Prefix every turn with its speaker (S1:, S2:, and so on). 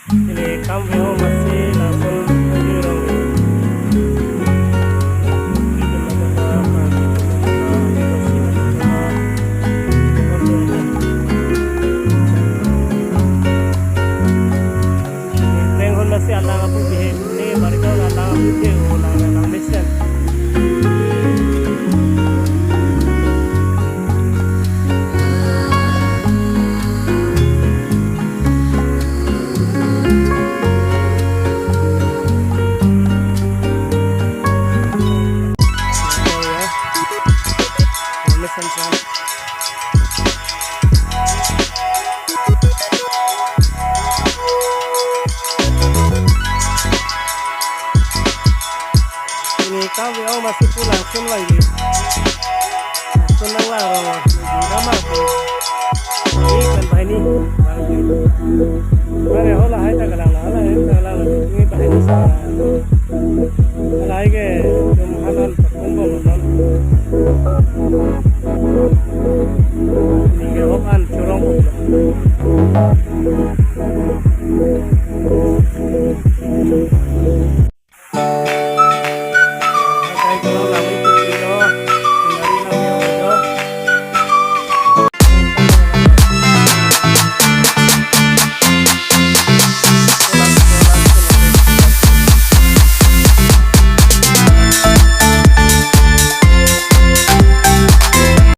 S1: Ini kami masih langsung menyerang. Masih alang aku bihe ni baru kau alang aku bihe alang mesin. Ini kami masih pulang lagi. Senang lah orang lama ini kan bahini mana hola hai tak kalang lah ini bahini sana